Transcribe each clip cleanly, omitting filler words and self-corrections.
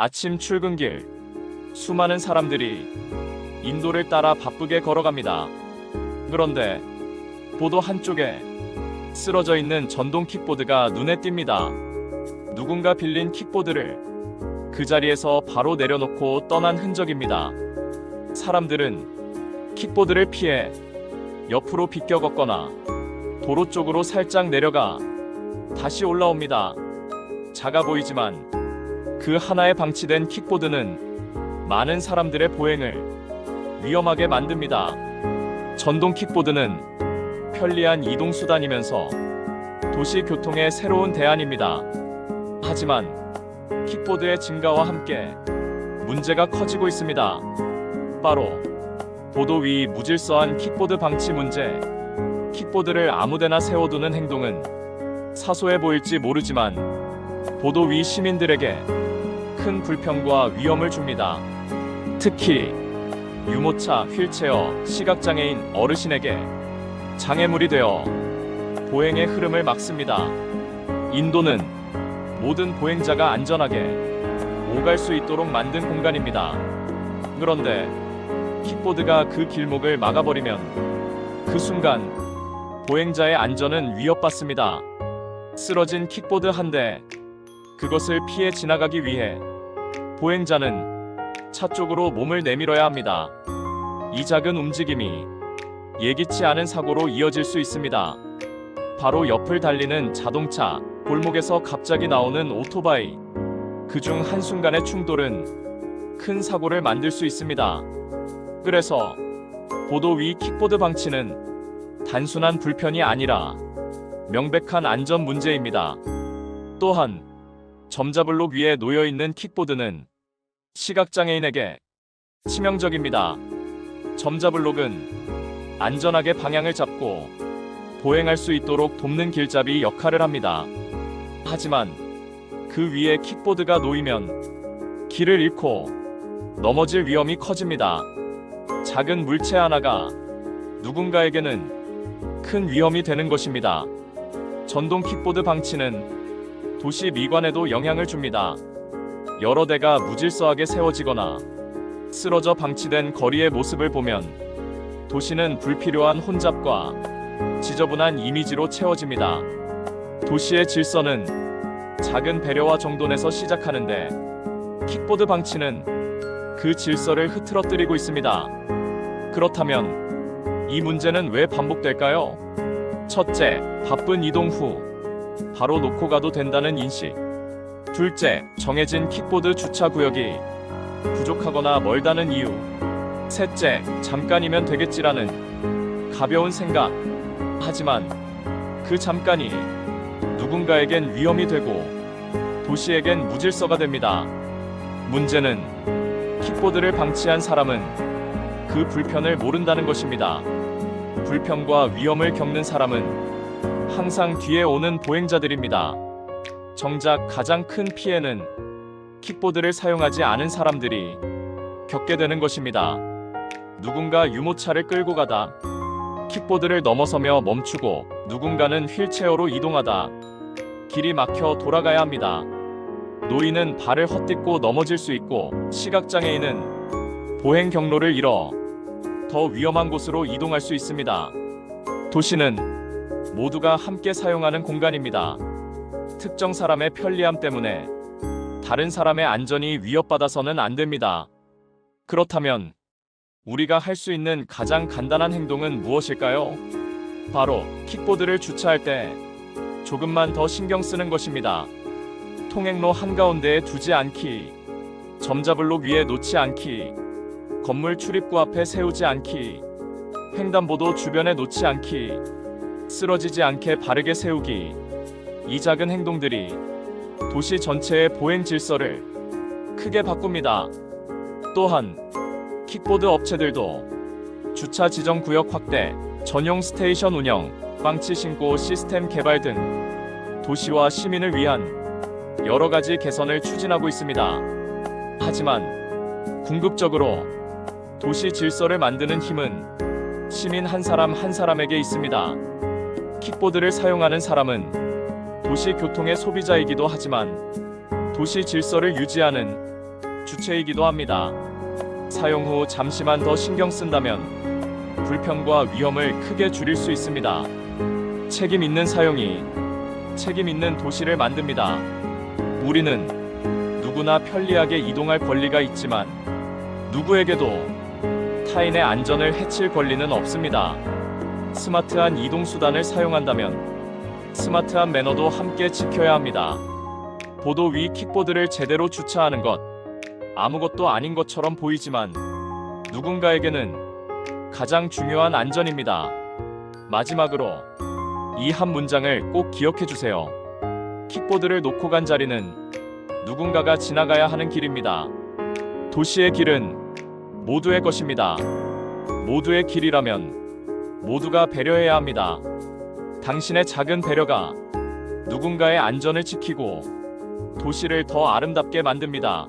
아침 출근길, 수많은 사람들이 인도를 따라 바쁘게 걸어갑니다. 그런데 보도 한쪽에 쓰러져 있는 전동 킥보드가 눈에 띕니다. 누군가 빌린 킥보드를 그 자리에서 바로 내려놓고 떠난 흔적입니다. 사람들은 킥보드를 피해 옆으로 비껴 걷거나 도로 쪽으로 살짝 내려가 다시 올라옵니다. 작아 보이지만 그 하나에 방치된 킥보드는 많은 사람들의 보행을 위험하게 만듭니다. 전동 킥보드는 편리한 이동수단이면서 도시 교통의 새로운 대안입니다. 하지만 킥보드의 증가와 함께 문제가 커지고 있습니다. 바로 보도 위 무질서한 킥보드 방치 문제. 킥보드를 아무데나 세워두는 행동은 사소해 보일지 모르지만 보도 위 시민들에게 큰 불편과 위험을 줍니다. 특히 유모차, 휠체어, 시각장애인, 어르신에게 장애물이 되어 보행의 흐름을 막습니다. 인도는 모든 보행자가 안전하게 오갈 수 있도록 만든 공간입니다. 그런데 킥보드가 그 길목을 막아버리면 그 순간 보행자의 안전은 위협받습니다. 쓰러진 킥보드 한 대, 그것을 피해 지나가기 위해 보행자는 차 쪽으로 몸을 내밀어야 합니다. 이 작은 움직임이 예기치 않은 사고로 이어질 수 있습니다. 바로 옆을 달리는 자동차, 골목에서 갑자기 나오는 오토바이, 그중 한순간의 충돌은 큰 사고를 만들 수 있습니다. 그래서 보도 위 킥보드 방치는 단순한 불편이 아니라 명백한 안전 문제입니다. 또한 점자블록 위에 놓여있는 킥보드는 시각장애인에게 치명적입니다. 점자블록은 안전하게 방향을 잡고 보행할 수 있도록 돕는 길잡이 역할을 합니다. 하지만 그 위에 킥보드가 놓이면 길을 잃고 넘어질 위험이 커집니다. 작은 물체 하나가 누군가에게는 큰 위험이 되는 것입니다. 전동 킥보드 방치는 도시 미관에도 영향을 줍니다. 여러 대가 무질서하게 세워지거나 쓰러져 방치된 거리의 모습을 보면 도시는 불필요한 혼잡과 지저분한 이미지로 채워집니다. 도시의 질서는 작은 배려와 정돈에서 시작하는데 킥보드 방치는 그 질서를 흐트러뜨리고 있습니다. 그렇다면 이 문제는 왜 반복될까요? 첫째, 바쁜 이동 후 바로 놓고 가도 된다는 인식. 둘째, 정해진 킥보드 주차 구역이 부족하거나 멀다는 이유. 셋째, 잠깐이면 되겠지라는 가벼운 생각. 하지만 그 잠깐이 누군가에겐 위험이 되고 도시에겐 무질서가 됩니다. 문제는 킥보드를 방치한 사람은 그 불편을 모른다는 것입니다. 불편과 위험을 겪는 사람은 항상 뒤에 오는 보행자들입니다. 정작 가장 큰 피해는 킥보드를 사용하지 않은 사람들이 겪게 되는 것입니다. 누군가 유모차를 끌고 가다 킥보드를 넘어서며 멈추고 누군가는 휠체어로 이동하다 길이 막혀 돌아가야 합니다. 노인은 발을 헛딛고 넘어질 수 있고 시각장애인은 보행 경로를 잃어 더 위험한 곳으로 이동할 수 있습니다. 도시는 모두가 함께 사용하는 공간입니다. 특정 사람의 편리함 때문에 다른 사람의 안전이 위협받아서는 안 됩니다. 그렇다면 우리가 할 수 있는 가장 간단한 행동은 무엇일까요? 바로 킥보드를 주차할 때 조금만 더 신경 쓰는 것입니다. 통행로 한가운데에 두지 않기, 점자블록 위에 놓지 않기, 건물 출입구 앞에 세우지 않기, 횡단보도 주변에 놓지 않기, 쓰러지지 않게 바르게 세우기. 이 작은 행동들이 도시 전체의 보행 질서를 크게 바꿉니다. 또한 킥보드 업체들도 주차 지정 구역 확대, 전용 스테이션 운영, 방치 신고 시스템 개발 등 도시와 시민을 위한 여러 가지 개선을 추진하고 있습니다. 하지만 궁극적으로 도시 질서를 만드는 힘은 시민 한 사람 한 사람에게 있습니다. 킥보드를 사용하는 사람은 도시 교통의 소비자이기도 하지만 도시 질서를 유지하는 주체이기도 합니다. 사용 후 잠시만 더 신경 쓴다면 불편과 위험을 크게 줄일 수 있습니다. 책임 있는 사용이 책임 있는 도시를 만듭니다. 우리는 누구나 편리하게 이동할 권리가 있지만 누구에게도 타인의 안전을 해칠 권리는 없습니다. 스마트한 이동수단을 사용한다면 스마트한 매너도 함께 지켜야 합니다. 보도 위 킥보드를 제대로 주차하는 것, 아무것도 아닌 것처럼 보이지만 누군가에게는 가장 중요한 안전입니다. 마지막으로 이 한 문장을 꼭 기억해 주세요. 킥보드를 놓고 간 자리는 누군가가 지나가야 하는 길입니다. 도시의 길은 모두의 것입니다. 모두의 길이라면 모두가 배려해야 합니다. 당신의 작은 배려가 누군가의 안전을 지키고 도시를 더 아름답게 만듭니다.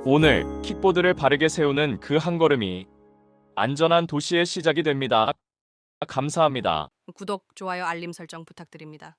오늘 킥보드를 바르게 세우는 그 한 걸음이 안전한 도시의 시작이 됩니다. 감사합니다. 구독, 좋아요, 알림 설정 부탁드립니다.